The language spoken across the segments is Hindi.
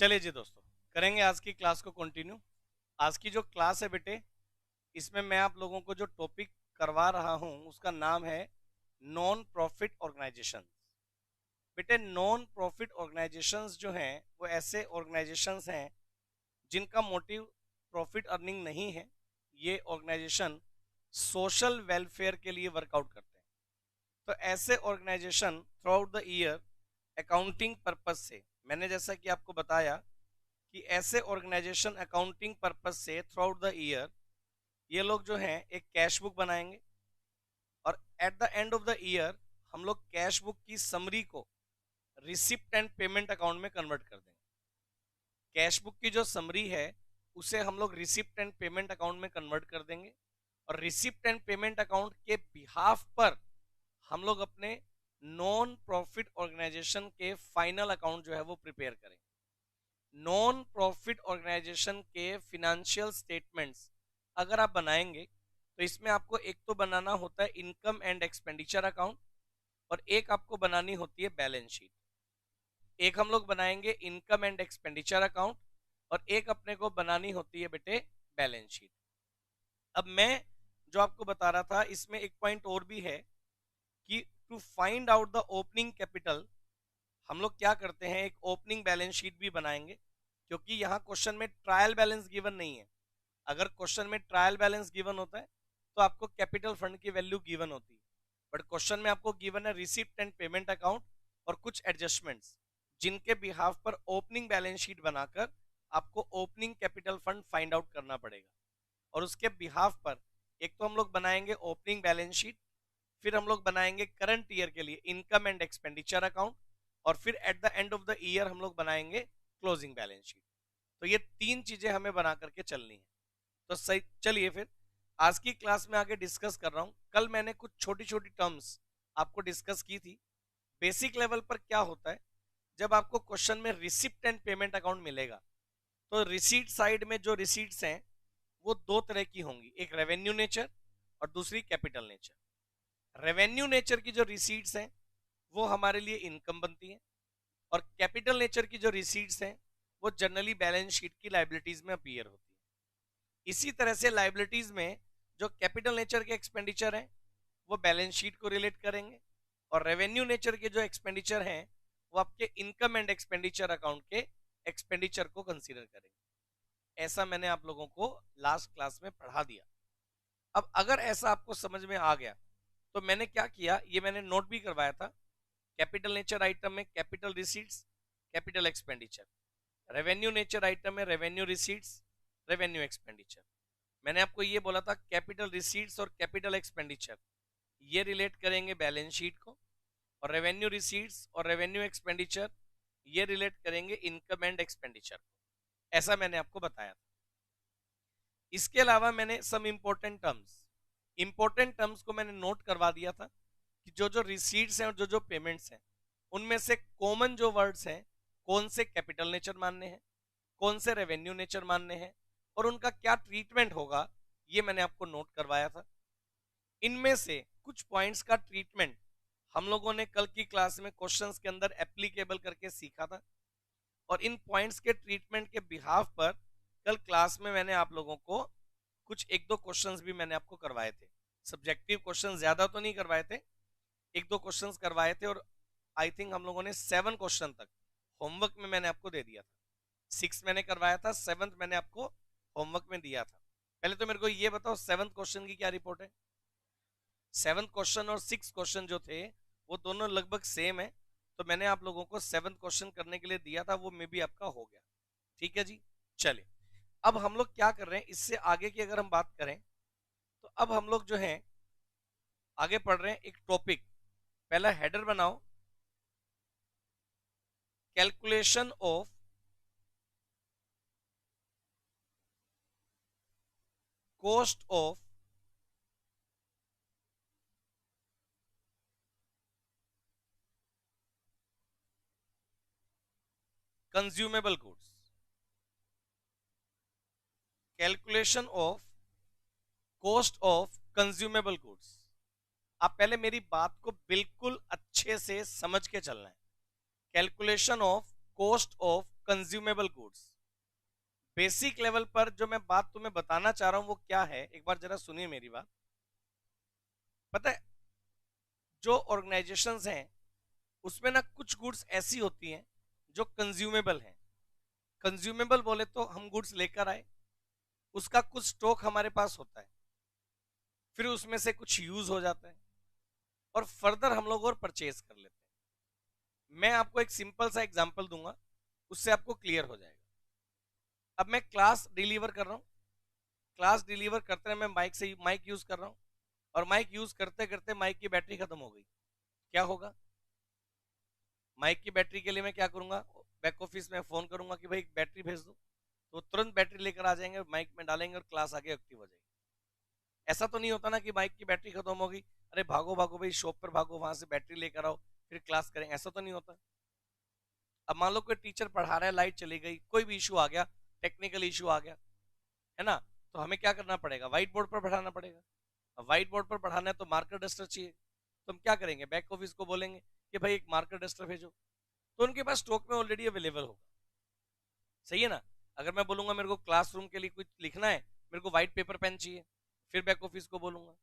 चलिए जी दोस्तों, करेंगे आज की क्लास को कंटिन्यू। आज की जो क्लास है बेटे, इसमें मैं आप लोगों को जो टॉपिक करवा रहा हूं उसका नाम है नॉन प्रॉफिट ऑर्गेनाइजेशन। बेटे, नॉन प्रॉफिट ऑर्गेनाइजेशंस जो हैं वो ऐसे ऑर्गेनाइजेशंस हैं जिनका मोटिव प्रॉफिट अर्निंग नहीं है। ये ऑर्गेनाइजेशन सोशल वेलफेयर के लिए वर्कआउट करते हैं। तो ऐसे organisation throughout the year accounting purpose से, मैंने जैसा कि आपको बताया कि ऐसे ऑर्गेनाइजेशन अकाउंटिंग पर्पज से थ्रू आउट द ईयर ये लोग जो हैं एक कैश बुक बनाएंगे और at the end of the year हम लोग कैश बुक की समरी को रिसिप्ट एंड पेमेंट अकाउंट में कन्वर्ट कर देंगे। कैश बुक की जो समरी है उसे हम लोग रिसिप्ट एंड पेमेंट अकाउंट में कन्वर्ट कर देंगे और रिसिप्ट एंड पेमेंट अकाउंट के बिहाफ पर हम लोग अपने नॉन प्रॉफिट ऑर्गेनाइजेशन के फाइनल अकाउंट जो है वो प्रिपेयर करेंगे। नॉन प्रॉफिट ऑर्गेनाइजेशन के फिनेंशियल स्टेटमेंट्स अगर आप बनाएंगे तो इसमें आपको एक तो बनाना होता है इनकम एंड एक्सपेंडिचर अकाउंट और एक आपको बनानी होती है बैलेंस शीट। एक हम लोग बनाएंगे इनकम एंड एक्सपेंडिचर अकाउंट और एक अपने को बनानी होती है बेटे बैलेंस शीट। अब मैं जो आपको बता रहा था इसमें एक पॉइंट और भी है कि to find out the opening capital हम लोग क्या करते हैं, एक ओपनिंग बैलेंस शीट भी बनाएंगे, क्योंकि यहाँ क्वेश्चन में ट्रायल बैलेंस गिवन नहीं है। अगर क्वेश्चन में ट्रायल बैलेंस गिवन होता है तो आपको कैपिटल फंड की वैल्यू गिवन होती है, बट क्वेश्चन में आपको गिवन है रिसिप्ट एंड पेमेंट अकाउंट और कुछ एडजस्टमेंट्स जिनके बिहाफ पर ओपनिंग बैलेंस शीट बनाकर आपको opening capital fund find out करना पड़ेगा। और उसके बिहाफ पर एक तो हम लोग बनाएंगे ओपनिंग बैलेंस शीट, फिर हम लोग बनाएंगे करंट ईयर के लिए इनकम एंड एक्सपेंडिचर अकाउंट और फिर eight the end of the year हम लोग बनाएंगे क्लोजिंग बैलेंस शीट। तो ये तीन चीजें हमें बना करके चलनी है। तो सही, चलिए फिर आज की क्लास में आगे डिस्कस कर रहा हूं। कल मैंने कुछ छोटी छोटी टर्म्स आपको डिस्कस की थी। बेसिक लेवल पर क्या होता है, जब आपको क्वेश्चन में रिसिप्ट एंड पेमेंट अकाउंट मिलेगा तो रिसीट साइड में जो रिसीट्स हैं वो दो तरह की होंगी, एक रेवेन्यू नेचर और दूसरी कैपिटल नेचर। रेवेन्यू नेचर की जो रिसीट्स हैं वो हमारे लिए इनकम बनती है और कैपिटल नेचर की जो रिसीट्स हैं वो जनरली बैलेंस शीट की लाइबिलिटीज में अपीयर होती है। इसी तरह से लाइबिलिटीज में जो कैपिटल नेचर के एक्सपेंडिचर हैं वो बैलेंस शीट को रिलेट करेंगे और रेवेन्यू नेचर के जो एक्सपेंडिचर हैं वो आपके इनकम एंड एक्सपेंडिचर अकाउंट के एक्सपेंडिचर को कंसीडर करेंगे। ऐसा मैंने आप लोगों को लास्ट क्लास में पढ़ा दिया। अब अगर ऐसा आपको समझ में आ गया तो मैंने क्या किया, ये मैंने नोट भी करवाया था। कैपिटल नेचर आइटम में capital receipts, capital expenditure. Revenue nature item में रेवेन्यू रिसीट्स, रेवेन्यू एक्सपेंडिचर। मैंने आपको ये बोला था कैपिटल रिसीट्स और कैपिटल एक्सपेंडिचर ये रिलेट करेंगे बैलेंस शीट को और रेवेन्यू रिसीट्स और रेवेन्यू एक्सपेंडिचर ये रिलेट करेंगे इनकम एंड एक्सपेंडिचर को। ऐसा मैंने आपको बताया था। इसके अलावा मैंने सम इंपॉर्टेंट टर्म्स को मैंने नोट करवा दिया था कि जो जो रिसीट्स हैं और जो जो पेमेंट्स हैं उनमें से कॉमन जो वर्ड्स हैं, कौन से कैपिटल नेचर मानने हैं, कौन से रेवेन्यू नेचर मानने हैं और उनका क्या ट्रीटमेंट होगा, ये मैंने आपको नोट करवाया था। इनमें से कुछ पॉइंट्स का ट्रीटमेंट हम लोगों ने कल की क्लास में क्वेश्चंस के अंदर एप्लीकेबल करके सीखा था और इन पॉइंट्स के ट्रीटमेंट के बिहाफ पर कल क्लास में मैंने आप लोगों को कुछ एक दो क्वेश्चंस भी मैंने आपको करवाए थे। सब्जेक्टिव क्वेश्चंस ज्यादा तो नहीं करवाए थे, एक दो क्वेश्चंस करवाए थे और आई थिंक हम लोगों ने 7 क्वेश्चन तक होमवर्क में मैंने आपको दे दिया था। 6 मैंने करवाया था, 7th मैंने आपको होमवर्क में दिया था। पहले तो मेरे को ये बताओ 7th क्वेश्चन की क्या रिपोर्ट है। 7th क्वेश्चन और 6 क्वेश्चन जो थे वो दोनों लगभग सेम है, तो मैंने आप लोगों को 7th क्वेश्चन करने के लिए दिया था, वो मे भी आपका हो गया। ठीक है जी। चलिए, अब हम लोग क्या कर रहे हैं, इससे आगे की अगर हम बात करें तो अब हम लोग जो है आगे पढ़ रहे हैं एक टॉपिक। पहला हेडर बनाओ, calculation of cost of consumable goods. Calculation of cost of consumable goods. आप पहले मेरी बात को बिल्कुल अच्छे से समझ के चलना है। Calculation of cost of consumable goods, basic level पर जो मैं बात तुम्हें बताना चाह रहा हूं वो क्या है, एक बार जरा सुनिए मेरी बात। पता है जो ऑर्गेनाइजेशंस हैं उसमें ना कुछ गुड्स ऐसी होती हैं जो कंज्यूमेबल हैं। कंज्यूमेबल बोले तो हम गुड्स लेकर आए, उसका कुछ स्टॉक हमारे पास होता है, फिर उसमें से कुछ यूज हो जाता है और फर्दर हम लोग और परचेज कर लेते हैं। मैं आपको एक सिंपल सा एग्जांपल दूंगा, उससे आपको क्लियर हो जाएगा। अब मैं क्लास डिलीवर कर रहा हूँ, क्लास डिलीवर करते हैं मैं माइक यूज कर रहा हूँ, और माइक यूज करते करते माइक की बैटरी खत्म हो गई। क्या होगा? माइक की बैटरी के लिए मैं क्या करूंगा, बैक ऑफिस में फोन करूंगा कि भाई बैटरी भेज दो, तो तुरंत बैटरी लेकर आ जाएंगे, माइक में डालेंगे और क्लास आगे एक्टिव हो जाएगी। ऐसा तो नहीं होता ना कि माइक की बैटरी खत्म हो गई, अरे भागो भागो भाई शॉप पर भागो, वहां से बैटरी लेकर आओ फिर क्लास करेंगे, ऐसा तो नहीं होता। अब मान लो कोई टीचर पढ़ा रहा है, लाइट चली गई, कोई भी इशू आ गया, टेक्निकल इशू आ गया, है ना, तो हमें क्या करना पड़ेगा, व्हाइट बोर्ड पर पढ़ाना पड़ेगा। अब व्हाइट बोर्ड पर पढ़ाना है तो मार्कर डस्टर चाहिए, तो हम क्या करेंगे, बैक ऑफिस को बोलेंगे कि भाई एक मार्कर डस्टर भेजो, तो उनके पास स्टॉक में ऑलरेडी अवेलेबल होगा। सही है ना? अगर मैं बोलूंगा मेरे को क्लासरूम के लिए कुछ लिखना है, मेरे को व्हाइट पेपर पेन चाहिए, फिर बैक ऑफिस को बोलूंगा।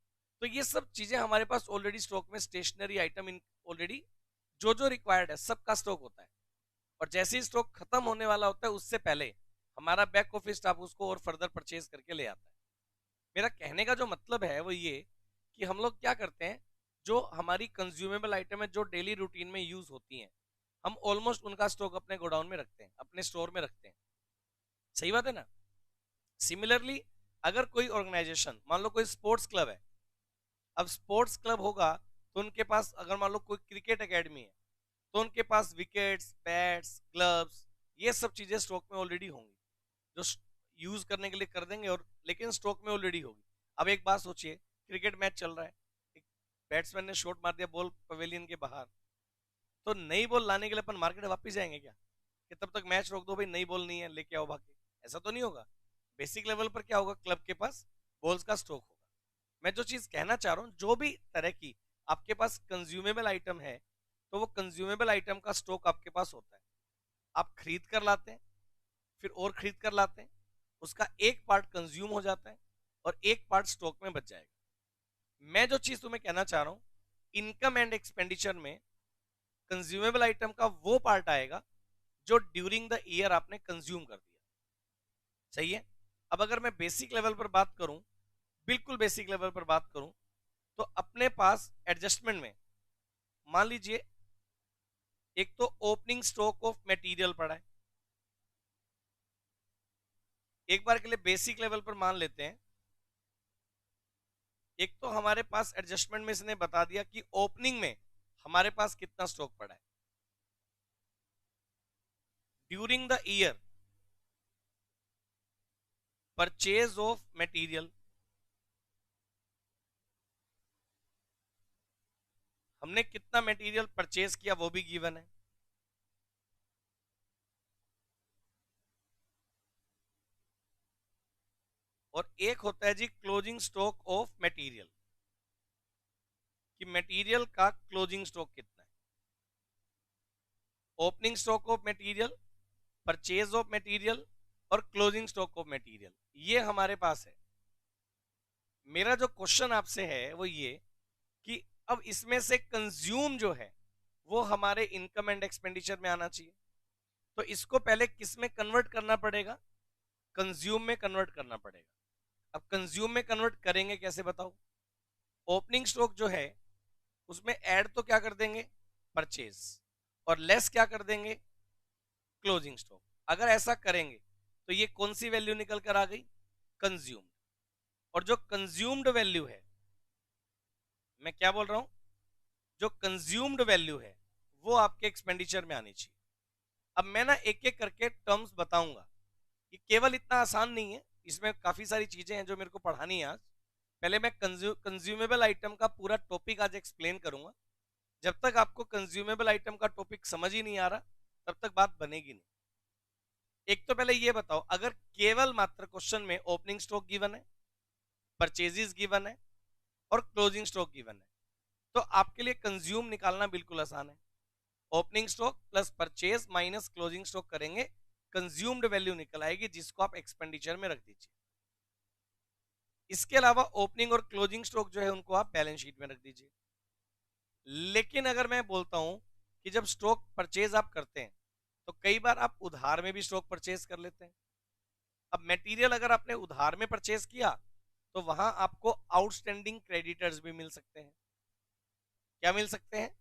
तो ये सब चीजें हमारे पास ऑलरेडी स्टॉक में, स्टेशनरी आइटम इन ऑलरेडी जो जो रिक्वायर्ड है सबका स्टॉक होता है, और जैसे ही स्टॉक खत्म होने वाला होता है उससे पहले हमारा बैक ऑफिस स्टाफ उसको और फर्दर परचेज करके ले आता है। मेरा कहने का जो मतलब है वो ये कि हम लोग क्या करते हैं, जो हमारी कंज्यूमेबल आइटम है जो डेली रूटीन में यूज होती हैं, हम ऑलमोस्ट उनका स्टॉक अपने गोडाउन में रखते हैं, अपने स्टोर में रखते हैं। सही बात है ना? सिमिलरली अगर कोई ऑर्गेनाइजेशन, मान लो कोई स्पोर्ट्स क्लब है, अब स्पोर्ट्स क्लब होगा तो उनके पास, अगर मान लो कोई क्रिकेट एकेडमी है, तो उनके पास विकेट्स, बैट्स, ग्लव्स, ये सब चीजें स्टॉक में ऑलरेडी होंगी, जो यूज करने के लिए कर देंगे, और लेकिन स्टॉक में ऑलरेडी होगी। अब एक बात सोचिए, क्रिकेट मैच चल रहा है, एक बैट्समैन ने शॉट मार दिया बॉल पवेलियन के बाहर, तो नई बॉल लाने के लिए अपन मार्केट वापस जाएंगे क्या, कि तब तक मैच रोक दो भाई, नई बॉल नहीं है लेके आओ भाग के? ऐसा तो नहीं होगा। बेसिक लेवल पर क्या होगा, क्लब के पास बॉल्स का स्टॉक होगा। मैं जो चीज कहना चाह रहा हूँ, जो भी तरह की आपके पास कंज्यूमेबल आइटम है, तो वो कंज्यूमेबल आइटम का स्टॉक आपके पास होता है। आप खरीद कर लाते हैं, फिर और खरीद कर लाते हैं, उसका एक पार्ट कंज्यूम हो जाता है और एक पार्ट स्टॉक में बच जाएगा। मैं जो चीज तुम्हें कहना चाह रहा हूं, इनकम एंड एक्सपेंडिचर में कंज्यूमेबल आइटम का वो पार्ट आएगा जो ड्यूरिंग द ईयर आपने कंज्यूम कर दिया। सही है? अब अगर मैं बेसिक लेवल पर बात करूं, बिल्कुल बेसिक लेवल पर बात करूं, तो अपने पास एडजस्टमेंट में मान लीजिए एक तो ओपनिंग स्टॉक ऑफ मटेरियल पड़ा है। एक बार के लिए बेसिक लेवल पर मान लेते हैं, एक तो हमारे पास एडजस्टमेंट में इसने बता दिया कि ओपनिंग में हमारे पास कितना स्टॉक पड़ा है। During the year purchase of material, हमने कितना मटेरियल परचेज किया वो भी गिवन है। और एक होता है जी क्लोजिंग स्टॉक ऑफ मटेरियल, कि मटेरियल का क्लोजिंग स्टॉक कितना है। Opening stock of material, purchase of material और क्लोजिंग स्टॉक ऑफ मटेरियल, ये हमारे पास है। मेरा जो क्वेश्चन आपसे है वो ये कि अब इसमें से कंज्यूम जो है वो हमारे इनकम एंड एक्सपेंडिचर में आना चाहिए, तो इसको पहले किस में कन्वर्ट करना पड़ेगा, कंज्यूम में कन्वर्ट करना पड़ेगा। अब कंज्यूम में कन्वर्ट करेंगे कैसे बताओ? ओपनिंग स्टॉक जो है उसमें ऐड तो क्या कर देंगे, परचेज, और लेस क्या कर देंगे, क्लोजिंग स्टॉक। अगर ऐसा करेंगे तो ये कौन सी वैल्यू निकल कर आ गई, कंज्यूम्ड। और जो कंज्यूम्ड वैल्यू है, मैं क्या बोल रहा हूं, जो कंज्यूम्ड वैल्यू है वो आपके एक्सपेंडिचर में आनी चाहिए। अब मैं ना एक एक करके टर्म्स बताऊंगा, ये केवल इतना आसान नहीं है, इसमें काफी सारी चीजें हैं जो मेरे को पढ़ानी है आज। पहले मैं कंज्यूमेबल आइटम का पूरा टॉपिक आज एक्सप्लेन करूंगा। जब तक आपको कंज्यूमेबल आइटम का टॉपिक समझ ही नहीं आ रहा तब तक बात बनेगी नहीं। एक तो पहले ये बताओ, अगर केवल मात्र क्वेश्चन में ओपनिंग स्टॉक गिवन है, परचेजेस गिवन है और क्लोजिंग स्टॉक गिवन है, तो आपके लिए कंज्यूम निकालना बिल्कुल आसान है। Opening stock plus purchase minus closing stock करेंगे कंज्यूम्ड वैल्यू निकल आएगी जिसको आप एक्सपेंडिचर में रख दीजिए। इसके अलावा ओपनिंग और क्लोजिंग स्टॉक जो है उनको आप बैलेंस शीट में रख दीजिए। लेकिन अगर मैं बोलता हूं कि जब स्टॉक परचेज आप करते हैं तो कई बार आप उधार में भी स्टॉक परचेज कर लेते हैं। अब मटेरियल अगर आपने उधार में परचेज किया तो वहां आपको आउटस्टैंडिंग क्रेडिटर्स भी मिल सकते हैं। क्या मिल सकते हैं?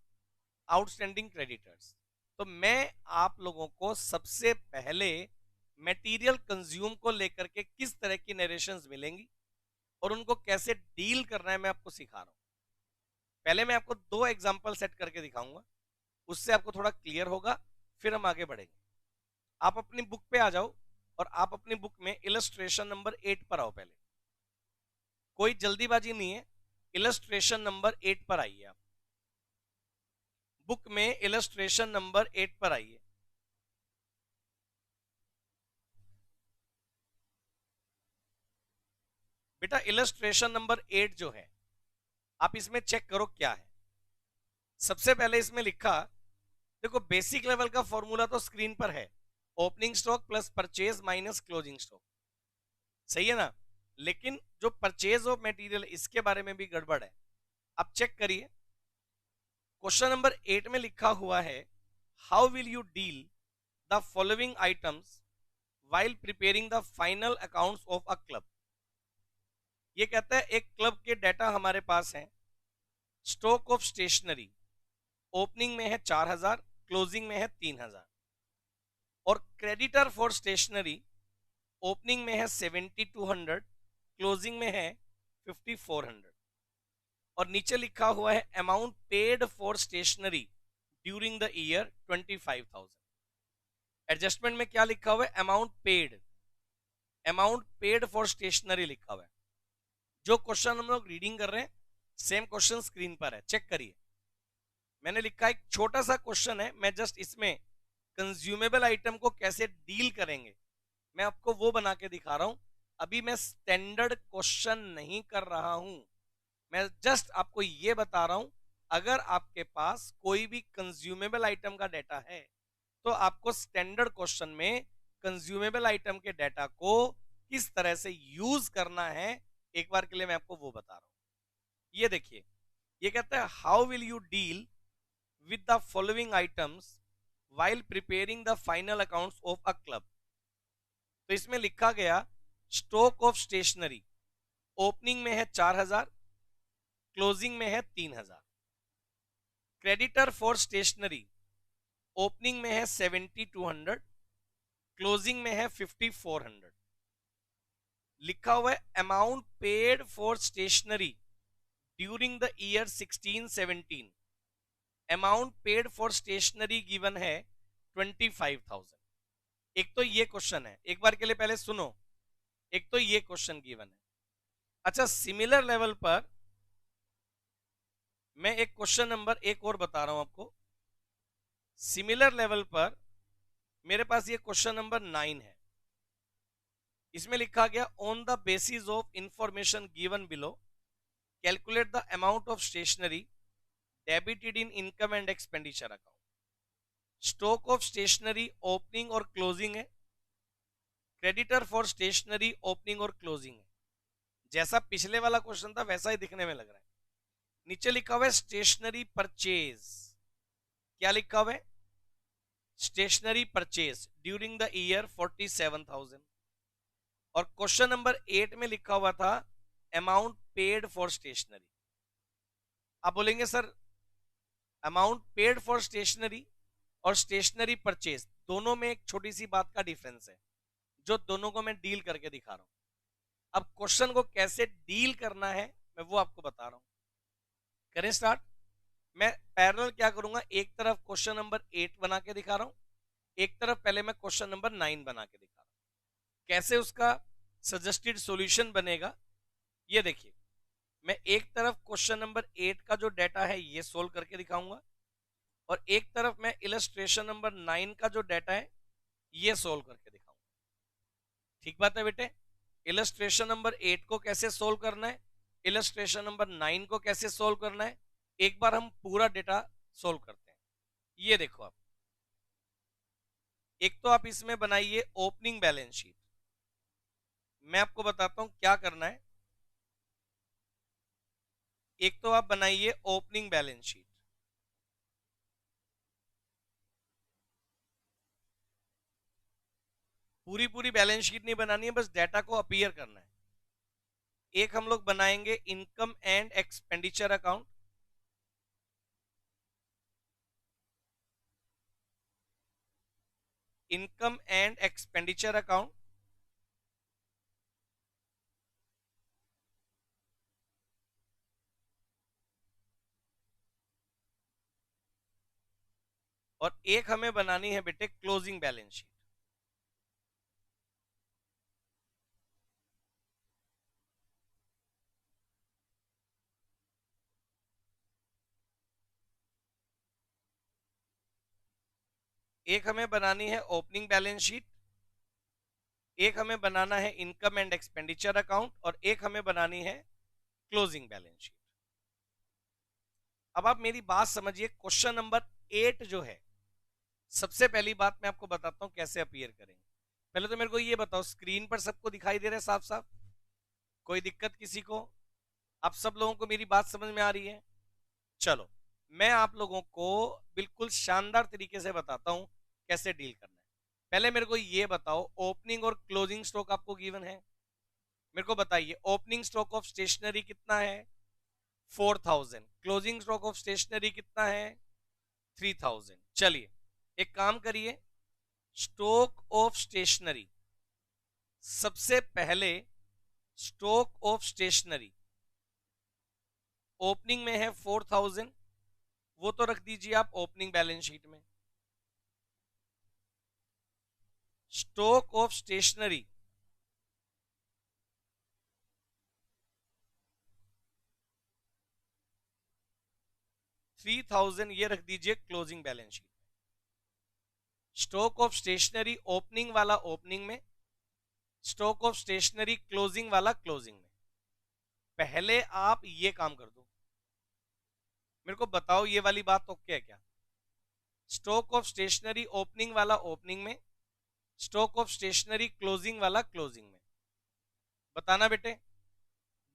Outstanding creditors. तो मैं आप लोगों को सबसे पहले मटेरियल कंज्यूम को लेकर के किस तरह की नरेशंस मिलेंगी और उनको कैसे डील करना है मैं आपको सिखा रहा हूं। पहले मैं आपको 2 एग्जांपल सेट करके दिखाऊंगा, उससे आपको थोड़ा क्लियर होगा, फिर हम आगे बढ़ेंगे। आप अपनी बुक पे आ जाओ और आप अपनी बुक में इलस्ट्रेशन नंबर 8 पर आओ। पहले कोई जल्दीबाजी नहीं है, इलस्ट्रेशन नंबर 8 पर आइए। आप बुक में इलस्ट्रेशन नंबर 8 पर आइए। बेटा इलस्ट्रेशन नंबर 8 जो है आप इसमें चेक करो क्या है। सबसे पहले इसमें लिखा, देखो बेसिक लेवल का फॉर्मूला तो स्क्रीन पर है, opening stock plus purchase minus closing stock, सही है ना। लेकिन जो परचेज ऑफ मटेरियल इसके बारे में भी गड़बड़ है। आप चेक करिए, क्वेश्चन नंबर 8 में लिखा हुआ है how will you deal the following items while preparing the final accounts of a club. ये कहता है एक क्लब के डाटा हमारे पास हैं। स्टॉक ऑफ स्टेशनरी ओपनिंग में है 4000, क्लोजिंग में है 3000। और क्रेडिटर फॉर स्टेशनरी ओपनिंग में है 7200, क्लोजिंग में है 5400। और नीचे लिखा हुआ है amount paid for stationery during the year 25,000। Adjustment में क्या लिखा हुआ है? अमाउंट पेड फॉर स्टेशनरी लिखा हुआ है। जो क्वेश्चन हम लोग रीडिंग कर रहे हैं सेम क्वेश्चन स्क्रीन पर है, चेक करिए। मैंने लिखा एक छोटा सा क्वेश्चन है, मैं जस्ट इसमें कंज्यूमेबल आइटम को कैसे डील करेंगे मैं आपको वो बना के दिखा रहा हूं। अभी मैं स्टैंडर्ड क्वेश्चन नहीं कर रहा हूं, मैं जस्ट आपको ये बता रहा हूं अगर आपके पास कोई भी कंज्यूमेबल आइटम का डाटा है तो आपको स्टैंडर्ड क्वेश्चन में कंज्यूमेबल आइटम के डाटा को किस तरह से यूज करना है एक बार के लिए मैं आपको वो बता रहा हूं। ये देखिए, ये कहता है how will you deal with the following items while preparing the final accounts of a club. तो इसमें लिखा गया स्टॉक ऑफ स्टेशनरी ओपनिंग में है 4000, क्लोजिंग में है 3000। क्रेडिटर फॉर स्टेशनरी ओपनिंग में है 7200, क्लोजिंग में है 5400। लिखा हुआ है amount paid for stationery during the year 16-17। Amount paid for stationery given है 25,000। एक तो ये क्वेश्चन है, एक बार के लिए पहले सुनो, एक तो ये क्वेश्चन गिवन है। अच्छा, सिमिलर लेवल पर मैं एक क्वेश्चन नंबर एक और बता रहा हूं आपको। सिमिलर लेवल पर मेरे पास ये क्वेश्चन नंबर 9 है। इसमें लिखा गया on the basis of information given below calculate the amount of stationery debited in income and expenditure account. Stock of stationery opening और क्लोजिंग है, क्रेडिटर फॉर स्टेशनरी ओपनिंग और क्लोजिंग है। जैसा पिछले वाला क्वेश्चन था वैसा ही दिखने में लग रहा है। नीचे लिखा हुआ है स्टेशनरी परचेज। क्या लिखा हुआ है? Stationery purchase during the year 47,000। और क्वेश्चन नंबर 8 में लिखा हुआ था अमाउंट पेड फॉर स्टेशनरी। आप बोलेंगे sir amount paid for stationery और स्टेशनरी परचेज दोनों में एक छोटी सी बात का डिफरेंस है जो दोनों को मैं डील करके दिखा रहा हूं। अब क्वेश्चन को कैसे डील करना है मैं वो आपको बता रहा हूं। करें स्टार्ट। मैं पैरेलल क्या करूंगा, एक तरफ क्वेश्चन नंबर 8 बना के दिखा रहा हूं, एक तरफ पहले मैं क्वेश्चन नंबर 9 बना के दिखा रहा हूं। कैसे उसका सजेस्टेड सॉल्यूशन बनेगा ये देखिए। मैं एक तरफ क्वेश्चन नंबर 8 का जो डाटा है ये सोल्व करके दिखाऊंगा और एक तरफ मैं इलस्ट्रेशन नंबर 9 का जो डाटा है ये सोल्व करके दिखाऊंगा। ठीक बात है बेटे? इलस्ट्रेशन नंबर 8 को कैसे सोल्व करना है, इलस्ट्रेशन नंबर 9 को कैसे सोल्व करना है, एक बार हम पूरा डेटा सोल्व करते हैं। ये देखो आप, एक तो आप इसमें बनाइए ओपनिंग बैलेंस शीट। मैं आपको बताता हूं क्या करना है। एक तो आप बनाइए ओपनिंग बैलेंस शीट। पूरी पूरी बैलेंस शीट नहीं बनानी है, बस डाटा को अपीयर करना है। एक हम लोग बनाएंगे income and expenditure account. Income and expenditure account. और एक हमें बनानी है बेटे क्लोजिंग बैलेंस शीट। एक हमें बनानी है ओपनिंग बैलेंस शीट, एक हमें बनाना है इनकम एंड एक्सपेंडिचर अकाउंट, और एक हमें बनानी है क्लोजिंग बैलेंस शीट। अब आप मेरी बात समझिए। क्वेश्चन नंबर 8 जो है, सबसे पहली बात मैं आपको बताता हूं कैसे अपीयर करेंगे। पहले तो मेरे को ये बताओ, स्क्रीन पर सबको दिखाई दे रहा है साफ साफ? कोई दिक्कत किसी को? आप सब लोगों को मेरी बात समझ में आ रही है? चलो, मैं आप लोगों को बिल्कुल शानदार तरीके से बताता हूं कैसे डील करना है। पहले मेरे को ये बताओ, ओपनिंग और क्लोजिंग स्टॉक आपको गिवन है। मेरे को बताइए, ओपनिंग स्टॉक ऑफ स्टेशनरी कितना है? 4000। क्लोजिंग स्टॉक ऑफ स्टेशनरी कितना है? 3000। चलिए एक काम करिए, स्टॉक ऑफ स्टेशनरी, सबसे पहले स्टॉक ऑफ स्टेशनरी ओपनिंग में है 4000, वो तो रख दीजिए आप ओपनिंग बैलेंस शीट में। स्टॉक ऑफ स्टेशनरी 3000 ये रख दीजिए क्लोजिंग बैलेंस शीट में। स्टॉक ऑफ स्टेशनरी ओपनिंग वाला ओपनिंग में, स्टॉक ऑफ स्टेशनरी क्लोजिंग वाला क्लोजिंग में। पहले आप ये काम कर दो, मेरे को बताओ ये वाली बात ओके है क्या? स्टॉक ऑफ स्टेशनरी ओपनिंग वाला ओपनिंग में, स्टॉक ऑफ स्टेशनरी क्लोजिंग वाला क्लोजिंग में। बताना बेटे,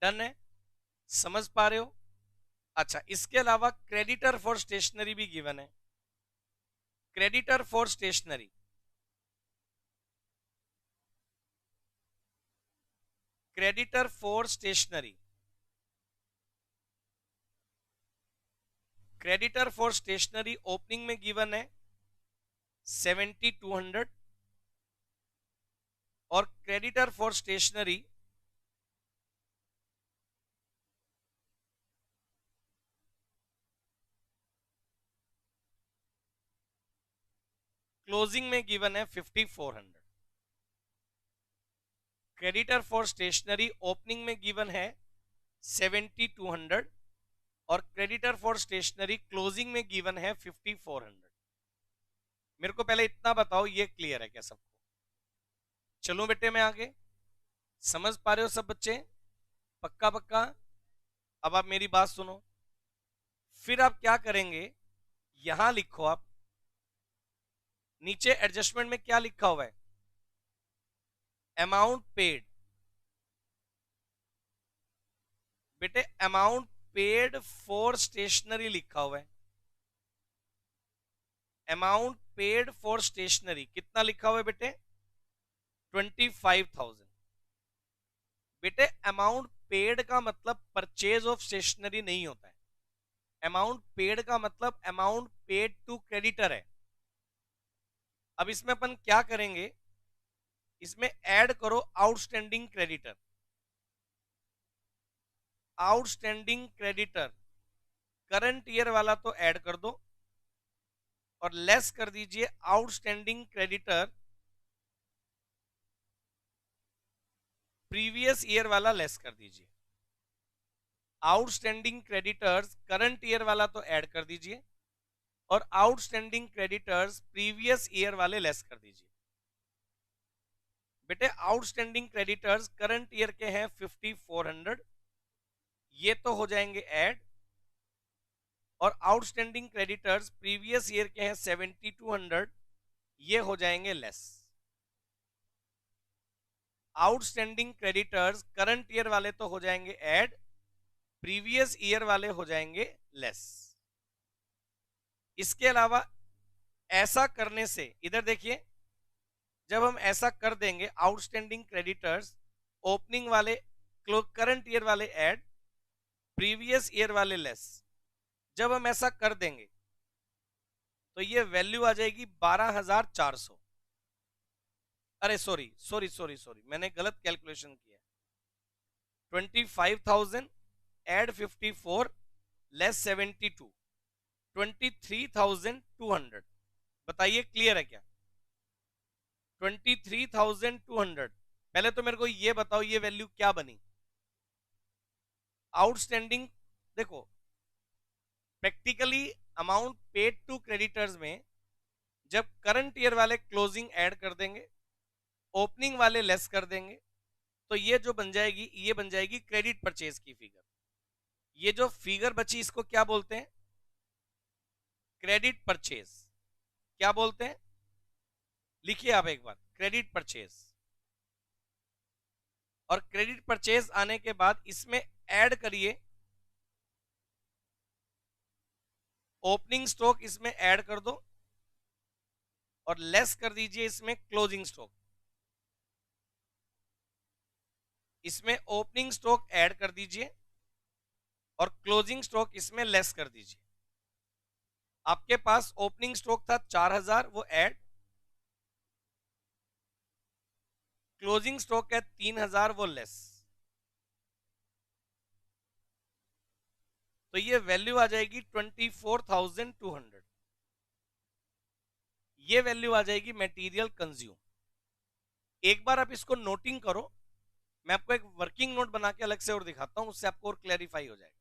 डन है? समझ पा रहे हो? अच्छा, इसके अलावा क्रेडिटर फॉर स्टेशनरी भी गिवन है। Creditor for stationery, creditor for stationery, creditor for stationery opening में गिवन है 7200, और क्रेडिटर फॉर स्टेशनरी क्लोजिंग में गिवन है 5400। क्रेडिटर फॉर स्टेशनरी ओपनिंग में गिवन है 7200, और क्रेडिटर फॉर स्टेशनरी क्लोजिंग में गिवन है 5400। मेरे को पहले इतना बताओ, ये क्लियर है क्या सबको? चलो बेटे मैं आगे, समझ पा रहे हो सब बच्चे? पक्का पक्का? अब आप मेरी बात सुनो। फिर आप क्या करेंगे, यहां लिखो आप, नीचे एडजस्टमेंट में क्या लिखा हुआ है? Amount paid. बेटे अमाउंट पेड फॉर स्टेशनरी लिखा हुआ है। अमाउंट पेड फॉर स्टेशनरी कितना लिखा हुआ है बेटे? 25,000। बेटे अमाउंट पेड का मतलब परचेज ऑफ स्टेशनरी नहीं होता है। अमाउंट पेड का मतलब अमाउंट पेड टू क्रेडिटर है। अब इसमें अपन क्या करेंगे, इसमें ऐड करो outstanding creditor. Outstanding creditor current year वाला तो ऐड कर दो, और लेस कर दीजिए आउटस्टैंडिंग क्रेडिटर प्रीवियस ईयर वाला लेस कर दीजिए। आउटस्टैंडिंग क्रेडिटर्स करंट ईयर वाला तो ऐड कर दीजिए, और आउटस्टैंडिंग क्रेडिटर्स प्रीवियस ईयर वाले लेस कर दीजिए। बेटे आउटस्टैंडिंग क्रेडिटर्स करंट ईयर के हैं 5400, ये तो हो जाएंगे ऐड, और आउटस्टैंडिंग क्रेडिटर्स प्रीवियस ईयर के हैं 7200, ये हो जाएंगे less. Outstanding creditors current year वाले तो हो जाएंगे ऐड, प्रीवियस ईयर वाले हो जाएंगे लेस। इसके अलावा ऐसा करने से इधर देखिए, जब हम ऐसा कर देंगे आउटस्टैंडिंग क्रेडिटर्स ओपनिंग वाले करंट ईयर वाले ऐड, प्रीवियस ईयर वाले लेस, जब हम ऐसा कर देंगे तो ये वैल्यू आ जाएगी 12,400। अरे सॉरी सॉरी सॉरी सॉरी, मैंने गलत कैलकुलेशन किया। 25,000 एड 54 लेस 72, 23,200। बताइए क्लियर है क्या? 23,200। पहले तो मेरे को ये बताओ ये वैल्यू क्या बनी? आउटस्टैंडिंग, देखो practically amount paid to creditors में जब करंट ईयर वाले क्लोजिंग ऐड कर देंगे, ओपनिंग वाले लेस कर देंगे, तो ये जो बन जाएगी, ये बन जाएगी क्रेडिट परचेज की फिगर। ये जो फिगर बची इसको क्या बोलते हैं? Credit purchase. क्या बोलते हैं? लिखिए आप एक बार, क्रेडिट परचेज। और क्रेडिट परचेज आने के बाद इसमें ऐड करिए ओपनिंग स्टॉक, इसमें ऐड कर दो और लेस कर दीजिए इसमें क्लोजिंग स्टॉक। इसमें ओपनिंग स्टॉक ऐड कर दीजिए और क्लोजिंग स्टॉक इसमें लेस कर दीजिए। आपके पास ओपनिंग स्टॉक था 4,000, वो ऐड, क्लोजिंग स्टॉक है 3,000, वो लेस। तो ये वैल्यू आ जाएगी 24,200। ये वैल्यू आ जाएगी मटेरियल कंज्यूम। एक बार आप इसको नोटिंग करो, मैं आपको एक वर्किंग नोट बना के अलग से और दिखाता हूं, उससे आपको और क्लैरिफाई हो जाएगा।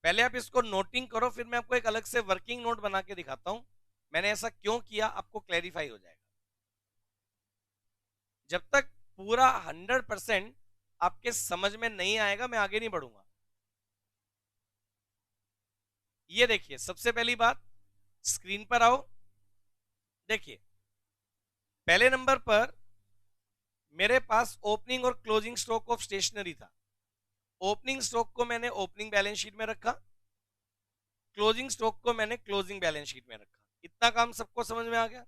पहले आप इसको नोटिंग करो, फिर मैं आपको एक अलग से वर्किंग नोट बना के दिखाता हूं मैंने ऐसा क्यों किया, आपको क्लैरिफाई हो जाएगा। जब तक पूरा 100% आपके समझ में नहीं आएगा मैं आगे नहीं बढ़ूंगा। ये देखिए, सबसे पहली बात, स्क्रीन पर आओ। देखिए पहले नंबर पर मेरे पास ओपनिंग और क्लोजिंग स्टॉक ऑफ स्टेशनरी था। ओपनिंग स्टॉक को मैंने ओपनिंग बैलेंस शीट में रखा, क्लोजिंग स्टॉक को मैंने क्लोजिंग बैलेंस शीट में रखा। इतना काम सबको समझ में आ गया?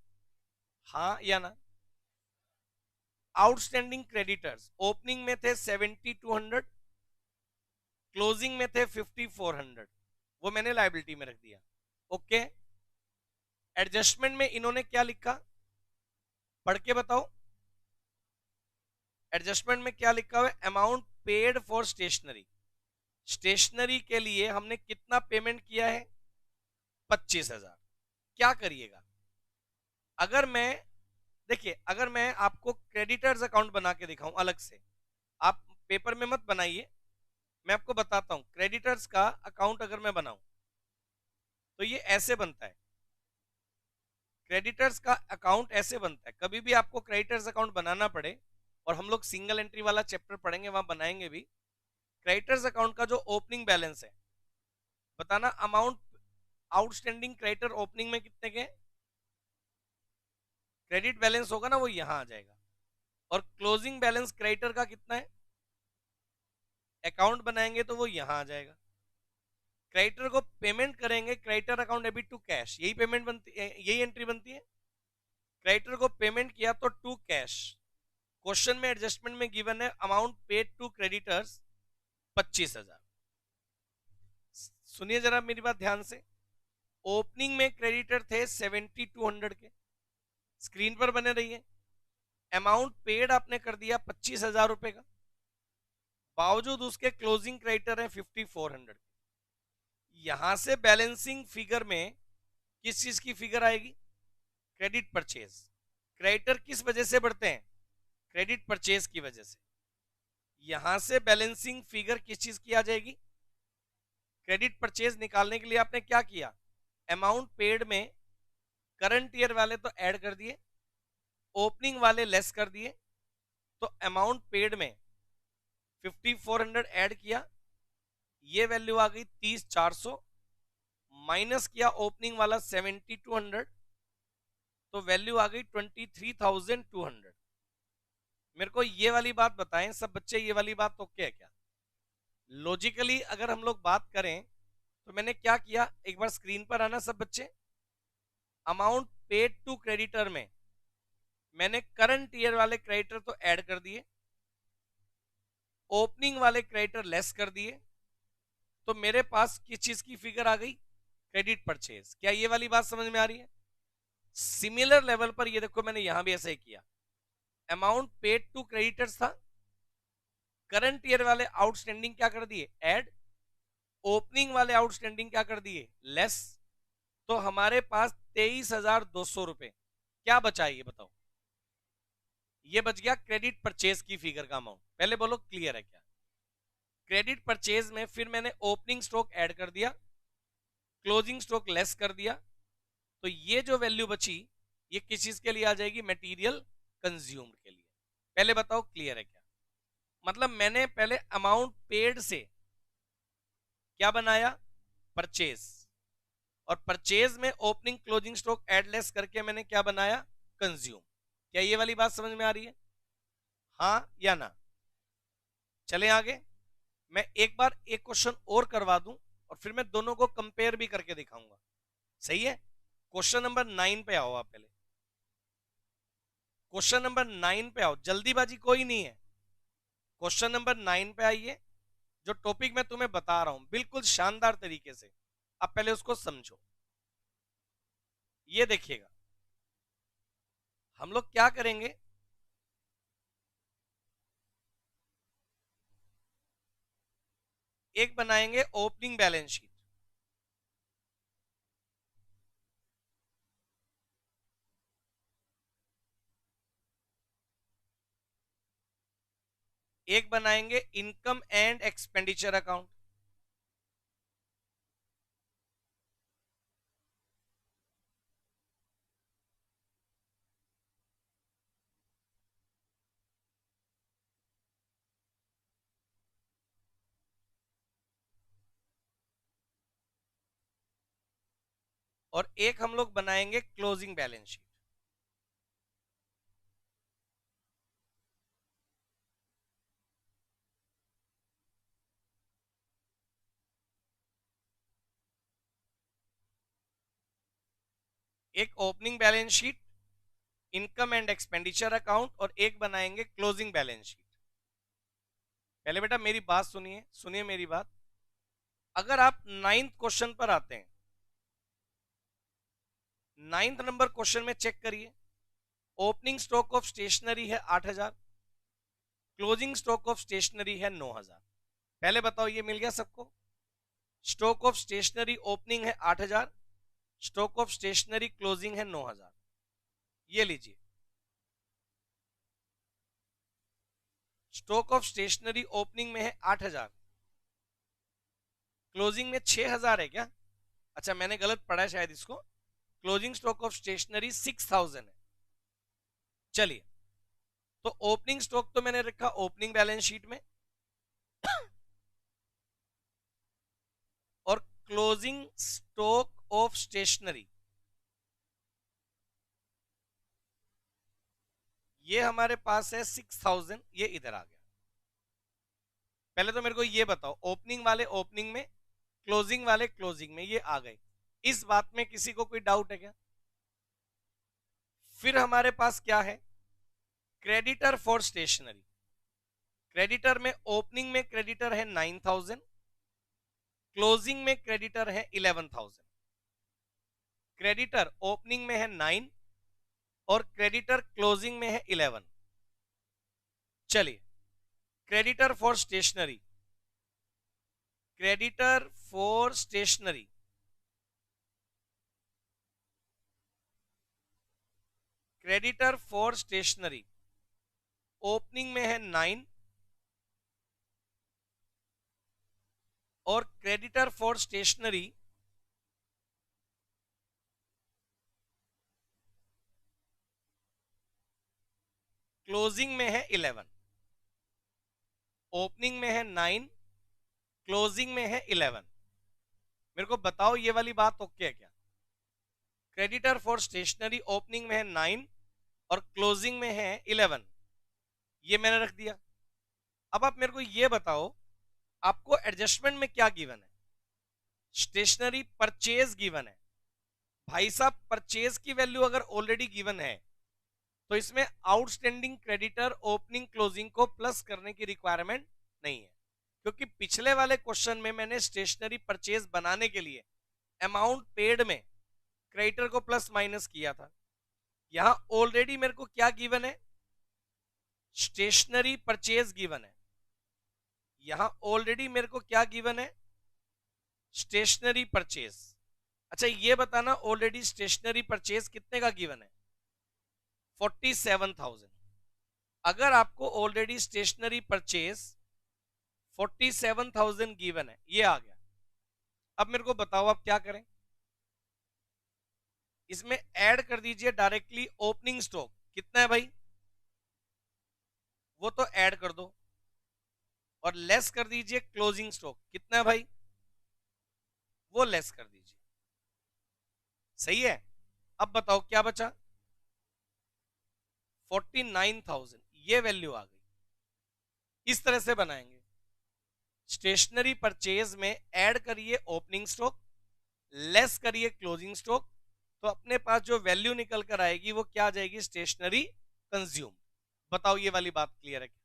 हाँ या ना? आउटस्टैंडिंग क्रेडिटर्स ओपनिंग में थे 7,200, क्लोजिंग में थे 5,400, वो मैंने लायबिलिटी में रख दिया। ओके, एडजस्टमेंट में इन्होंने क्या लिखा, पढ़ के बताओ। एडजस्टमेंट में क्या लिखा हुआ है? Amount paid for stationery. Stationery के लिए हमने कितना पेमेंट किया है? 25,000। क्या करिएगा अगर मैं, देखिए अगर मैं आपको क्रेडिटर्स अकाउंट बना के दिखाऊं अलग से, आप पेपर में मत बनाइए, मैं आपको बताता हूं। क्रेडिटर्स का अकाउंट अगर मैं बनाऊं तो ये ऐसे बनता है। क्रेडिटर्स का अकाउंट ऐसे बनता है। कभी भी आपको क्रेडिटर्स अकाउंट बनाना पड़े, और हम लोग सिंगल एंट्री वाला चैप्टर पढ़ेंगे वहां बनाएंगे भी, क्रेडिटर्स अकाउंट का जो ओपनिंग बैलेंस है, बताना अमाउंट आउटस्टैंडिंग क्रेडिटर ओपनिंग में कितने के क्रेडिट बैलेंस होगा ना, वो यहां आ जाएगा। और क्लोजिंग बैलेंस क्रेडिटर का कितना है, अकाउंट बनाएंगे तो वो यहां आ जाएगा। क्रेडिटर को पेमेंट करेंगे, creditor account debit to cash, यही पेमेंट बनती है, यही एंट्री बनती है। क्रेडिटर को पेमेंट किया तो टू कैश। क्वेश्चन में एडजस्टमेंट में गिवन है अमाउंट पेड टू क्रेडिटर्स 25,000। सुनिए जरा मेरी बात ध्यान से। ओपनिंग में क्रेडिटर थे 7,200 के, स्क्रीन पर बने रहिए। अमाउंट पेड आपने कर दिया 25,000 रुपए का, बावजूद उसके क्लोजिंग क्रेडिटर है 5,400। यहां से बैलेंसिंग फिगर में किस चीज की फिगर आएगी? Credit purchase. क्रेडिटर किस वजह से बढ़ते हैं? क्रेडिट परचेज की वजह से। यहां से बैलेंसिंग फिगर किस चीज की आ जाएगी? क्रेडिट परचेज निकालने के लिए आपने क्या किया? अमाउंट पेड में करंट ईयर वाले तो ऐड कर दिए, ओपनिंग वाले लेस कर दिए, तो अमाउंट पेड में 5,400 ऐड किया, ये वैल्यू आ गई 30,400, माइनस किया ओपनिंग वाला 7,200, तो वैल्यू आ गई 23,200। मेरे को ये वाली बात बताएं सब बच्चे, ये वाली बात ओके है क्या? लॉजिकली अगर हम लोग बात करें तो मैंने क्या किया, एक बार स्क्रीन पर आना सब बच्चे। अमाउंट पेड टू क्रेडिटर में मैंने करंट ईयर वाले क्रेडिटर तो ऐड कर दिए, ओपनिंग वाले क्रेडिटर लेस कर दिए, तो मेरे पास किस चीज की फिगर आ गई? Credit purchase. क्या ये वाली बात समझ में आ रही है? सिमिलर लेवल पर ये देखो मैंने यहां भी ऐसा ही किया। अमाउंट पेड टू क्रेडिटर्स था, करंट ईयर वाले आउटस्टैंडिंग क्या कर दिए? ऐड। ओपनिंग वाले आउटस्टैंडिंग क्या कर दिए? लेस। तो हमारे पास 23,200 रुपए क्या बचा है ये बताओ? ये बच गया क्रेडिट परचेज की फिगर का अमाउंट। पहले बोलो क्लियर है क्या? क्रेडिट परचेज में फिर मैंने ओपनिंग स्टॉक ऐड कर दिया, क्लोजिंग स्टॉक लेस कर दिया, तो ये जो वैल्यू बची ये किस चीज के लिए आ जाएगी? मटेरियल कंज्यूम्ड के लिए। पहले बताओ क्लियर है क्या? मतलब मैंने पहले अमाउंट पेड से क्या बनाया? परचेज। और परचेज में opening closing stock add less करके मैंने क्या बनाया? कंज्यूम। क्या ये वाली बात समझ में आ रही है? हाँ या ना? चलें आगे। मैं एक बार एक क्वेश्चन और करवा दूं और फिर मैं दोनों को कंपेयर भी करके दिखाऊंगा। सही है? क्वेश्चन नंबर 9 पे आओ आप पहले। क्वेश्चन नंबर 9 पे आओ, जल्दीबाजी कोई नहीं है। क्वेश्चन नंबर 9 पे आइए। जो टॉपिक मैं तुम्हें बता रहा हूं बिल्कुल शानदार तरीके से, अब पहले उसको समझो। ये देखिएगा, हम लोग क्या करेंगे, एक बनाएंगे ओपनिंग बैलेंस शीट, एक बनाएंगे इनकम एंड एक्सपेंडिचर अकाउंट, और एक हम लोग बनाएंगे क्लोजिंग बैलेंस शीट। एक opening balance sheet, income and expenditure account, और एक बनाएंगे क्लोजिंग बैलेंस शीट। पहले बेटा मेरी बात सुनिए, सुनिए मेरी बात। अगर आप 9th क्वेश्चन पर आते हैं, 9th नंबर क्वेश्चन में चेक करिए, ओपनिंग स्टॉक ऑफ स्टेशनरी है 8,000, क्लोजिंग स्टॉक ऑफ स्टेशनरी है 9,000। पहले बताओ ये मिल गया सबको? स्टॉक ऑफ स्टेशनरी ओपनिंग है 8,000, स्टॉक ऑफ स्टेशनरी क्लोजिंग है 9,000। ये लीजिए, स्टॉक ऑफ स्टेशनरी ओपनिंग में है 8,000, क्लोजिंग में 6,000 है क्या? अच्छा मैंने गलत पढ़ा है शायद इसको, क्लोजिंग स्टॉक ऑफ स्टेशनरी 6,000 है। चलिए, तो ओपनिंग स्टॉक तो मैंने रखा ओपनिंग बैलेंस शीट में, और क्लोजिंग स्टॉक ऑफ स्टेशनरी ये हमारे पास है 6,000, ये इधर आ गया। पहले तो मेरे को ये बताओ, ओपनिंग वाले ओपनिंग में, क्लोजिंग वाले क्लोजिंग में, ये आ गए। इस बात में किसी को कोई डाउट है क्या? फिर हमारे पास क्या है? Creditor for stationery. क्रेडिटर में ओपनिंग में क्रेडिटर है 9,000, क्लोजिंग में क्रेडिटर है 11,000। क्रेडिटर ओपनिंग में है 9 और क्रेडिटर क्लोजिंग में है 11। चलिए, creditor for stationery, creditor for stationery, creditor for stationery opening में है 9 और क्रेडिटर फॉर स्टेशनरी क्लोजिंग में है 11। ओपनिंग में है 9, क्लोजिंग में है 11। मेरे को बताओ ये वाली बात ओके है क्या? क्रेडिटर फॉर स्टेशनरी ओपनिंग में है 9 और क्लोजिंग में है 11, ये मैंने रख दिया। अब आप मेरे को ये बताओ, आपको एडजस्टमेंट में क्या गिवन है? स्टेशनरी परचेज गिवन है। भाई साहब, परचेज की वैल्यू अगर ऑलरेडी गिवन है तो इसमें आउटस्टैंडिंग क्रेडिटर ओपनिंग क्लोजिंग को प्लस करने की रिक्वायरमेंट नहीं है, क्योंकि पिछले वाले क्वेश्चन में मैंने स्टेशनरी परचेज बनाने के लिए अमाउंट पेड में क्रेडिटर को प्लस माइनस किया था। यहां ऑलरेडी मेरे को क्या गिवन है? स्टेशनरी परचेज गिवन है। यहां ऑलरेडी मेरे को क्या गिवन है? Stationery purchase. अच्छा ये बताना, ऑलरेडी स्टेशनरी परचेज कितने का गिवन है? 47,000। अगर आपको ऑलरेडी स्टेशनरी परचेज 47,000 गिवन है, ये आ गया। अब मेरे को बताओ आप क्या करें? इसमें ऐड कर दीजिए डायरेक्टली ओपनिंग स्टॉक। कितना है भाई? वो तो ऐड कर दो, और लेस कर दीजिए क्लोजिंग स्टॉक। कितना है भाई? वो लेस कर दीजिए। सही है। अब बताओ क्या बचा? 49,000, ये वैल्यू आ गई। इस तरह से बनाएंगे। स्टेशनरी परचेज में ऐड करिए ओपनिंग स्टॉक, लेस करिए क्लोजिंग स्टॉक, तो अपने पास जो वैल्यू निकल कर आएगी वो क्या आ जाएगी? Stationery consume. बताओ ये वाली बात क्लियर है क्या?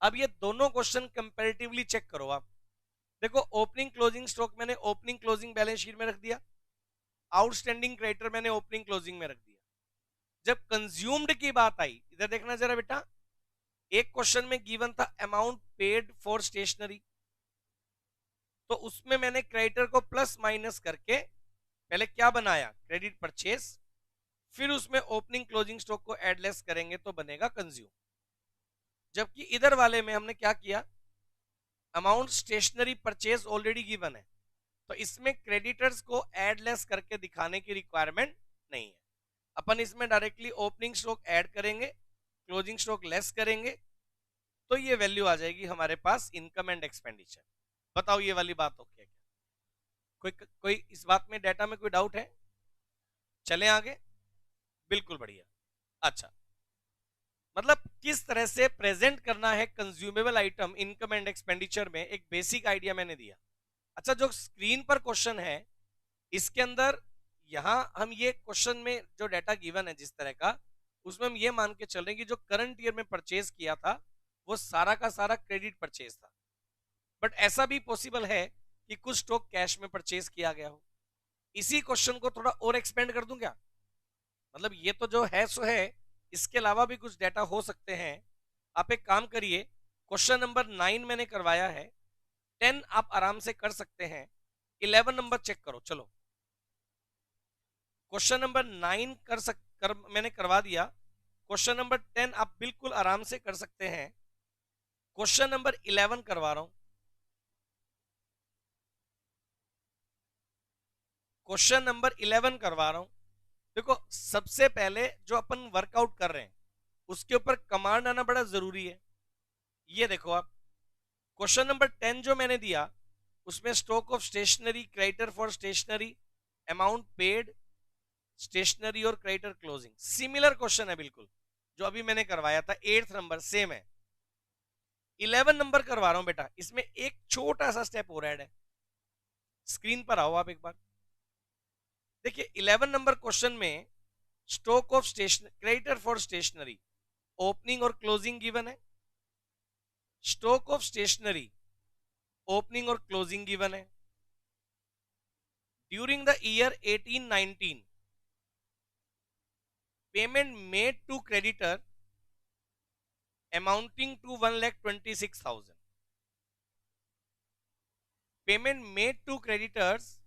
अब ये दोनों क्वेश्चन कंपैरेटिवली चेक करो आप। देखो, ओपनिंग क्लोजिंग स्टॉक मैंने ओपनिंग क्लोजिंग बैलेंस शीट में रख दिया, आउटस्टैंडिंग क्रेडिटर मैंने ओपनिंग क्लोजिंग में रख दिया। जब कंज्यूम्ड की बात आई, इधर देखना जरा बेटा, एक क्वेश्चन में गिवन था अमाउंट पेड फॉर स्टेशनरी, तो उसमें मैंने क्रेडिटर को प्लस माइनस करके पहले क्या बनाया? क्रेडिट परचेज, फिर उसमें ओपनिंग क्लोजिंग स्टॉक को एड लेस करेंगे तो बनेगा कंज्यूम। जबकि इधर वाले में हमने क्या किया? Amount stationery purchase already given है, तो इसमें क्रेडिटर्स को एड लेस करके दिखाने की रिक्वायरमेंट नहीं है। अपन इसमें डायरेक्टली ओपनिंग स्टॉक ऐड करेंगे, क्लोजिंग स्टॉक लेस करेंगे, तो ये वैल्यू आ जाएगी हमारे पास इनकम एंड एक्सपेंडिचर। बताओ ये वाली बात ओके क्या? कोई इस बात में डेटा में कोई डाउट है? चलें आगे। बिल्कुल बढ़िया। अच्छा, मतलब किस तरह से प्रेजेंट करना है consumable item income and expenditure में, एक बेसिक आइडिया मैंने दिया। अच्छा, जो स्क्रीन पर क्वेश्चन है इसके अंदर, यहां हम ये क्वेश्चन में जो डाटा गिवन है जिस तरह का, उसमें हम ये मान के चल रहे हैं कि जो करंट ईयर में परचेज किया था वो सारा का सारा क्रेडिट परचेज था। बट ऐसा भी पॉसिबल है कि कुछ स्टॉक कैश में परचेज किया गया हो। इसी क्वेश्चन को थोड़ा और एक्सपेंड कर दूं क्या? मतलब ये तो जो है सो है, इसके अलावा भी कुछ डाटा हो सकते हैं। आप एक काम करिए, क्वेश्चन नंबर 9 मैंने करवाया है, 10 आप आराम से कर सकते हैं, 11 नंबर चेक करो। चलो, क्वेश्चन नंबर 9 मैंने करवा दिया। क्वेश्चन नंबर 10 आप बिल्कुल आराम से कर सकते हैं। क्वेश्चन नंबर 11 करवा रहा हूं। क्वेश्चन नंबर 11 करवा रहा हूं। देखो, सबसे पहले जो अपन वर्कआउट कर रहे हैं उसके ऊपर कमांड आना बड़ा जरूरी है। ये देखो आप, क्वेश्चन नंबर 10 जो मैंने दिया उसमें stock of stationery, creditor for stationery, amount paid, stationery और क्रेडिटर क्लोजिंग, सिमिलर क्वेश्चन है बिल्कुल जो अभी मैंने करवाया था। 8th नंबर सेम है। 11 नंबर करवा रहा हूं बेटा, इसमें एक छोटा सा स्टेप और ऐड है। स्क्रीन पर आओ आप एक बार, देखिए 11 नंबर क्वेश्चन में stock of station, creditor for stationery, opening और क्लोजिंग गिवन है। स्टॉक ऑफ स्टेशनरी, ओपनिंग और क्लोजिंग गिवन है। During the year 18-19 payment made to creditor amounting to 1,26,000, payment made to creditors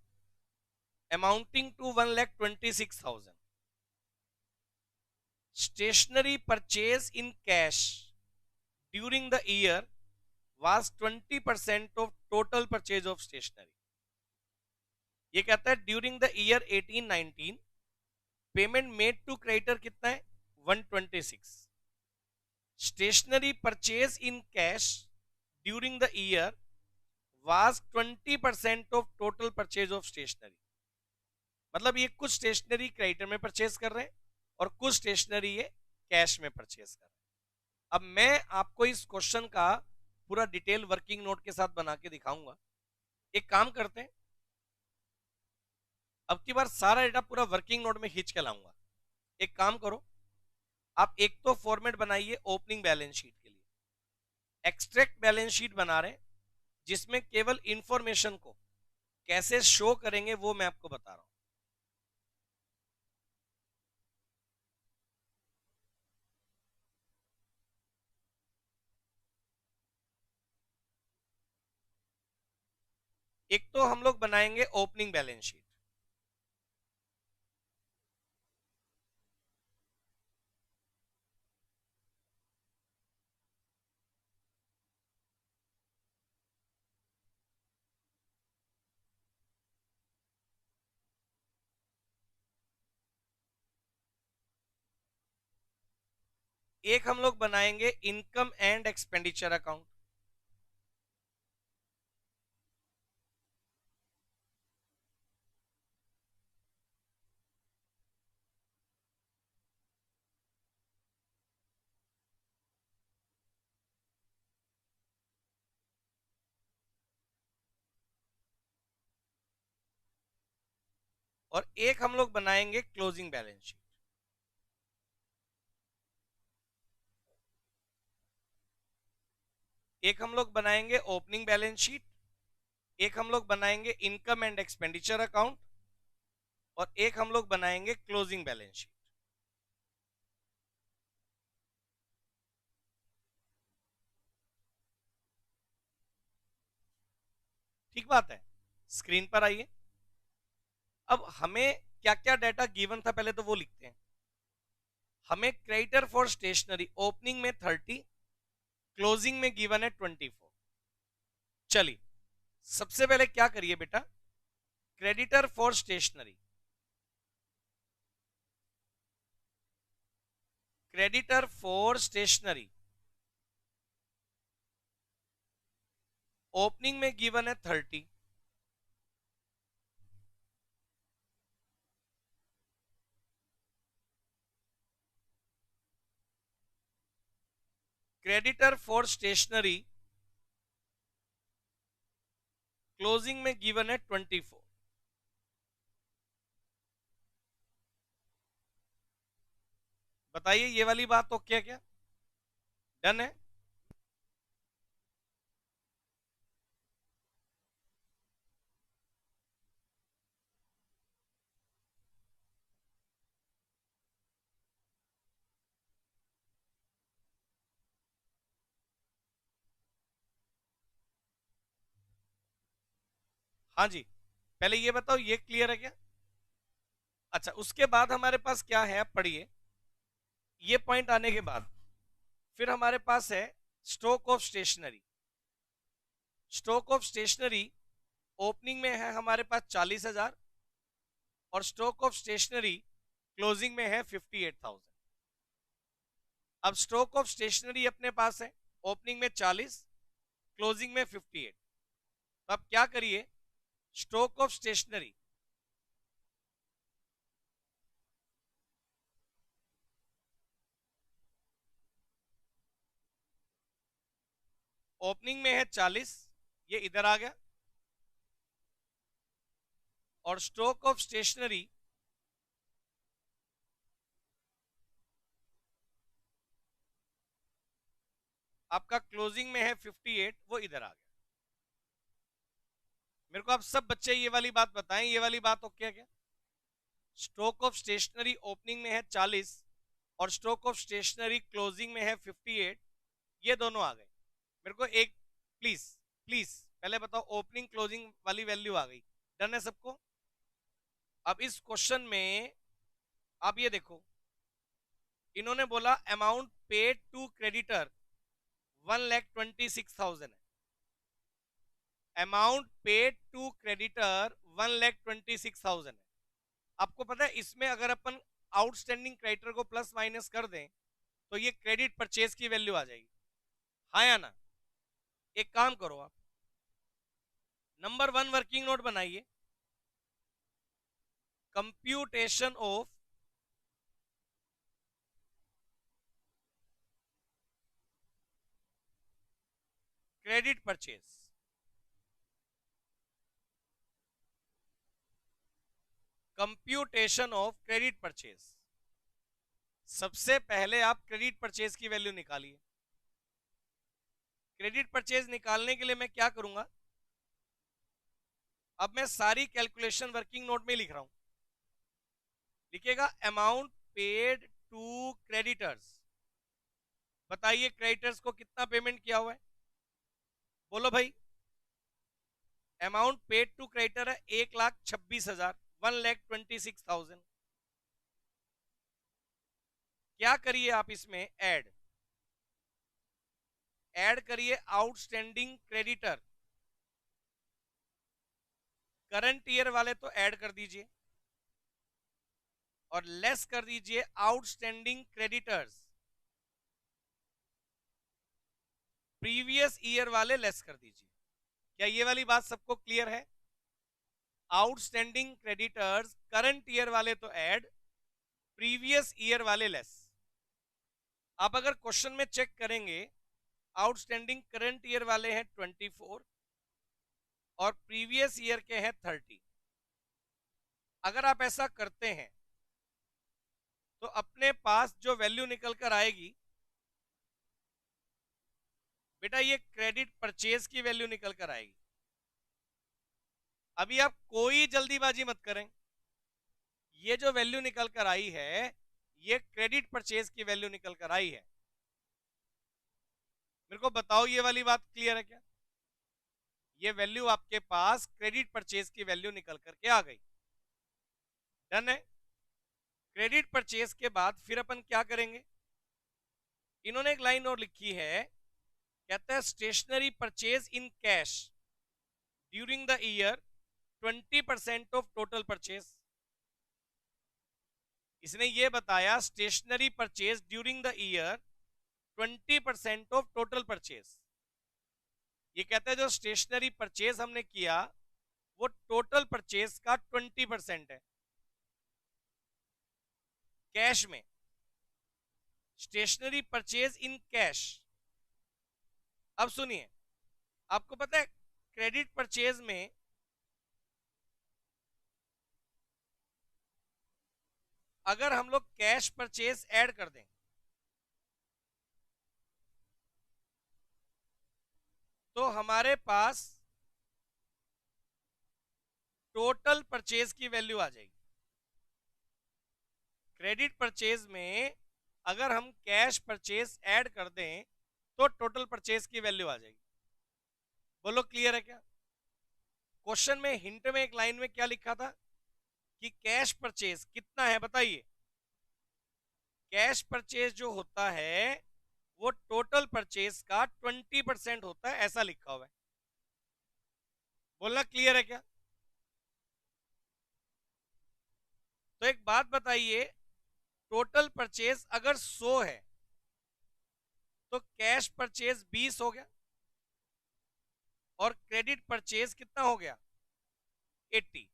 amounting to 1,26,000, stationery purchase in cash during the year was 20% of total purchase of stationery। ये कहता है during the year 18-19 payment made to creditor कितना है? 126। Stationery purchase in cash during the year was 20% of total purchase of stationery। मतलब ये कुछ स्टेशनरी क्रेडिटर में परचेज कर रहे हैं और कुछ स्टेशनरी ये कैश में परचेज कर रहे हैं। अब मैं आपको इस क्वेश्चन का पूरा डिटेल वर्किंग नोट के साथ बना के दिखाऊंगा। एक काम करते हैं, अब की बार सारा डेटा पूरा वर्किंग नोट में खींच के लाऊंगा। एक काम करो, आप एक तो फॉर्मेट बनाइए ओपनिंग बैलेंस शीट के लिए। एक्सट्रैक्ट बैलेंस शीट बना रहे हैं जिसमें केवल इंफॉर्मेशन को कैसे शो करेंगे वो मैं आपको बता रहा हूं। एक तो हम लोग बनाएंगे ओपनिंग बैलेंस शीट। एक हम लोग बनाएंगे इनकम एंड एक्सपेंडिचर अकाउंट। और एक हम लोग बनाएंगे क्लोजिंग बैलेंस शीट। एक हम लोग बनाएंगे ओपनिंग बैलेंस शीट, एक हम लोग बनाएंगे इनकम एंड एक्सपेंडिचर अकाउंट और एक हम लोग बनाएंगे क्लोजिंग बैलेंस शीट। ठीक बात है। स्क्रीन पर आइए। अब हमें क्या क्या डाटा गिवन था पहले तो वो लिखते हैं। हमें क्रेडिटर फॉर स्टेशनरी ओपनिंग में 30, क्लोजिंग में गिवन है 24। चलिए सबसे पहले क्या करिए बेटा, creditor for stationery, creditor for stationery opening में गिवन है 30, क्रेडिटर फॉर स्टेशनरी क्लोजिंग में गिवन है 24। बताइए ये वाली बात तो क्या क्या डन है? हाँ जी, पहले ये बताओ ये क्लियर है क्या? अच्छा, उसके बाद हमारे पास क्या है, आप पढ़िए। ये पॉइंट आने के बाद फिर हमारे पास है stock of stationery. Stock of stationery opening में है हमारे पास 40,000 और स्टॉक ऑफ स्टेशनरी क्लोजिंग में है 58,000। अब स्टॉक ऑफ स्टेशनरी अपने पास है ओपनिंग में 40, क्लोजिंग में 58। तो अब क्या करिए, स्टॉक ऑफ स्टेशनरी ओपनिंग में है 40, ये इधर आ गया, और स्टॉक ऑफ स्टेशनरी आपका क्लोजिंग में है 58, वो इधर आ गया। मेरे को आप सब बच्चे ये वाली बात बताएं, ये वाली बात ओके है क्या? स्टॉक ऑफ स्टेशनरी ओपनिंग में है 40 और स्टॉक ऑफ स्टेशनरी क्लोजिंग में है 58, ये दोनों आ गए। मेरे को एक प्लीज प्लीज पहले बताओ, ओपनिंग क्लोजिंग वाली वैल्यू आ गई, डन है सबको? अब इस क्वेश्चन में आप ये देखो, इन्होंने बोला अमाउंट पेड टू क्रेडिटर 1,26,000 है। अमाउंट पेड टू क्रेडिटर 1,26,000 है। आपको पता है इसमें अगर अपन आउटस्टैंडिंग क्रेडिटर को प्लस माइनस कर दें तो ये क्रेडिट परचेज की वैल्यू आ जाएगी, हाँ या ना? एक काम करो, आप नंबर 1 वर्किंग नोट बनाइए। Computation of credit purchase. Computation of credit purchase. सबसे पहले आप क्रेडिट परचेज की वैल्यू निकालिए। क्रेडिट परचेज निकालने के लिए मैं क्या करूंगा, अब मैं सारी कैलकुलेशन वर्किंग नोट में लिख रहा हूं। लिखिएगा अमाउंट पेड टू क्रेडिटर्स। बताइए क्रेडिटर्स को कितना पेमेंट किया हुआ है, बोलो भाई। अमाउंट पेड टू क्रेडिटर है 1,26,000, 1,26,000। क्या करिए आप इसमें ऐड करिए आउटस्टैंडिंग क्रेडिटर। करंट ईयर वाले तो ऐड कर दीजिए और लेस कर दीजिए आउटस्टैंडिंग क्रेडिटर्स। प्रीवियस ईयर वाले लेस कर दीजिए। क्या ये वाली बात सबको क्लियर है? आउटस्टैंडिंग क्रेडिटर्स करंट ईयर वाले तो ऐड, प्रीवियस ईयर वाले लेस। आप अगर क्वेश्चन में चेक करेंगे, आउटस्टैंडिंग करंट ईयर वाले हैं 24 और प्रीवियस ईयर के हैं 30। अगर आप ऐसा करते हैं तो अपने पास जो वैल्यू निकल कर आएगी बेटा, ये क्रेडिट परचेज की वैल्यू निकल कर आएगी। अभी आप कोई जल्दीबाजी मत करें। ये जो वैल्यू निकल कर आई है, ये क्रेडिट परचेज की वैल्यू निकल कर आई है। मेरे को बताओ ये वाली बात क्लियर है क्या? ये वैल्यू आपके पास क्रेडिट परचेज की वैल्यू निकल करके आ गई। डन है। क्रेडिट परचेज के बाद फिर अपन क्या करेंगे, इन्होंने एक लाइन और लिखी है, कहता है stationery purchase in cash during the year 20% of total purchase. इसने ये बताया stationery purchase during the year 20% of total purchase. ये कहता है जो स्टेशनरी परचेज हमने किया वो टोटल परचेज का 20% है कैश में। Stationery purchase in cash. अब सुनिए, आपको पता है क्रेडिट परचेज में अगर हम लोग कैश परचेज ऐड कर दें तो हमारे पास टोटल परचेज की वैल्यू आ जाएगी। क्रेडिट परचेज में अगर हम कैश परचेज ऐड कर दें तो टोटल परचेज की वैल्यू आ जाएगी। बोलो क्लियर है क्या? क्वेश्चन में हिंट में एक लाइन में क्या लिखा था कि कैश परचेज कितना है, बताइए। कैश परचेज जो होता है वो टोटल परचेज का 20% होता है, ऐसा लिखा हुआ है। बोलना क्लियर है क्या? तो एक बात बताइए, टोटल परचेज अगर 100 है तो कैश परचेज 20 हो गया और क्रेडिट परचेज कितना हो गया 80।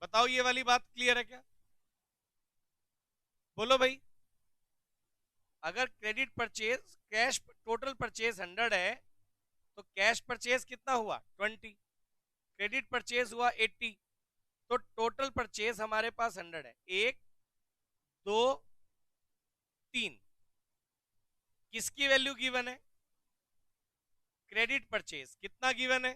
बताओ ये वाली बात क्लियर है क्या? बोलो भाई। अगर credit purchase cash total purchase 100 है तो कैश परचेज कितना हुआ 20, क्रेडिट परचेज हुआ 80, तो टोटल परचेज हमारे पास 100 है। 1 2 3 किसकी वैल्यू गिवन है? क्रेडिट परचेज कितना गिवन है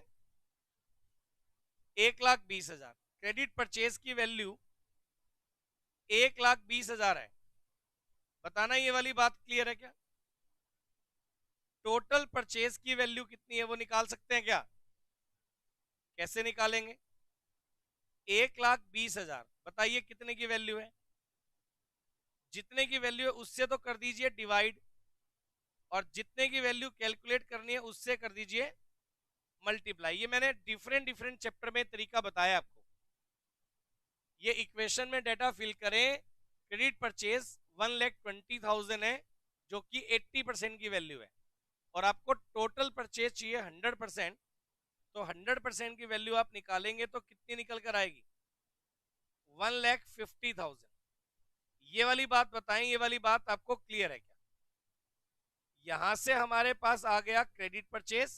1,20,000। क्रेडिट परचेज की वैल्यू 1,20,000 है। बताना ये वाली बात क्लियर है क्या? टोटल परचेज की वैल्यू कितनी है वो निकाल सकते हैं क्या? कैसे निकालेंगे? 1,20,000 बताइए कितने की वैल्यू है? जितने की वैल्यू है उससे तो कर दीजिए डिवाइड, और जितने की वैल्यू कैलकुलेट करनी है उससे कर दीजिए मल्टीप्लाई। ये मैंने डिफरेंट डिफरेंट चैप्टर में तरीका बताया आपको। ये इक्वेशन में डाटा फिल करें। क्रेडिट परचेज 1,20,000 है जो कि 80% की वैल्यू है, और आपको टोटल परचेज चाहिए 100%। तो 100% की वैल्यू आप निकालेंगे तो कितनी निकल कर आएगी 1,50,000। ये वाली बात बताएं, ये वाली बात आपको क्लियर है क्या? यहां से हमारे पास आ गया क्रेडिट परचेज,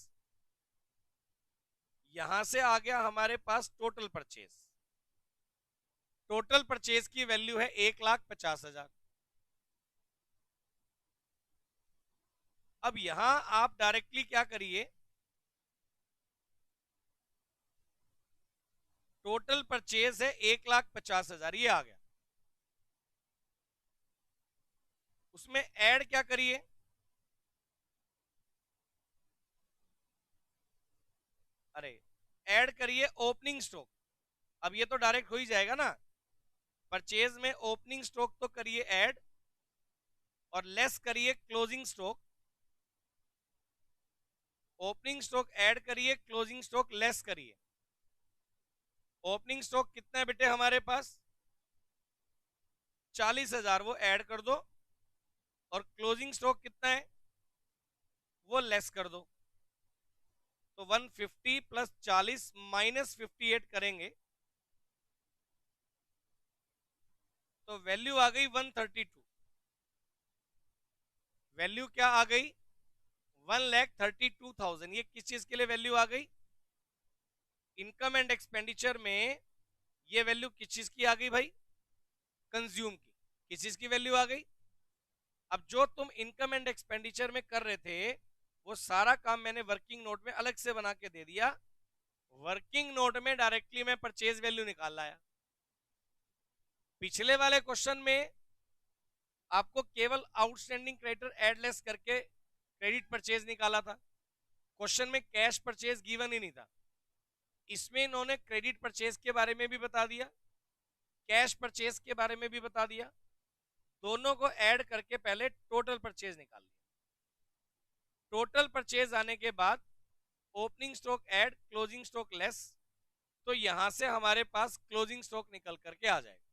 यहां से आ गया हमारे पास टोटल परचेज। टोटल परचेज की वैल्यू है 1,50,000। अब यहां आप डायरेक्टली क्या करिए, टोटल परचेज है 1,50,000, ये आ गया। उसमें ऐड क्या करिए, अरे ऐड करिए ओपनिंग स्टॉक। अब ये तो डायरेक्ट हो ही जाएगा ना, परचेज में ओपनिंग स्टॉक तो करिए ऐड, और लेस करिए closing stock. Opening stock add करिए, क्लोजिंग स्टॉक लेस करिए। ओपनिंग स्टॉक कितना है बेटे हमारे पास? 40,000, वो ऐड कर दो, और क्लोजिंग स्टॉक कितना है वो लेस कर दो। तो 150 प्लस 40 माइनस 58 करेंगे तो वैल्यू आ गई 132। वैल्यू क्या आ गई? 1,32,000। ये किस चीज के लिए वैल्यू आ गई? इनकम एंड एक्सपेंडिचर में ये वैल्यू किस चीज की आ गई भाई? कंज्यूम की। किस चीज की वैल्यू आ गई? अब जो तुम इनकम एंड एक्सपेंडिचर में कर रहे थे वो सारा काम मैंने वर्किंग नोट में अलग से बना के दे दिया। वर्किंग नोट में डायरेक्टली मैं परचेज वैल्यू निकाल लाया। पिछले वाले क्वेश्चन में आपको केवल आउटस्टैंडिंग क्रेडिटर एडलेस करके क्रेडिट परचेज निकाला था, क्वेश्चन में कैश परचेज गिवन ही नहीं था। इसमें इन्होंने क्रेडिट परचेज के बारे में भी बता दिया, कैश परचेज के बारे में भी बता दिया, दोनों को ऐड करके पहले टोटल परचेज निकाल लिया। टोटल परचेज आने के बाद opening stock add, closing stock less, तो यहां से हमारे पास क्लोजिंग स्टॉक निकल करके आ जाएगा।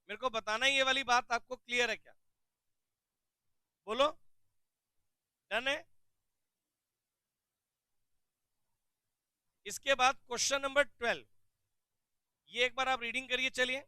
मेरे को बताना ये वाली बात आपको क्लियर है क्या? बोलो, डन है? इसके बाद क्वेश्चन नंबर 12, ये एक बार आप रीडिंग करिए। चलिए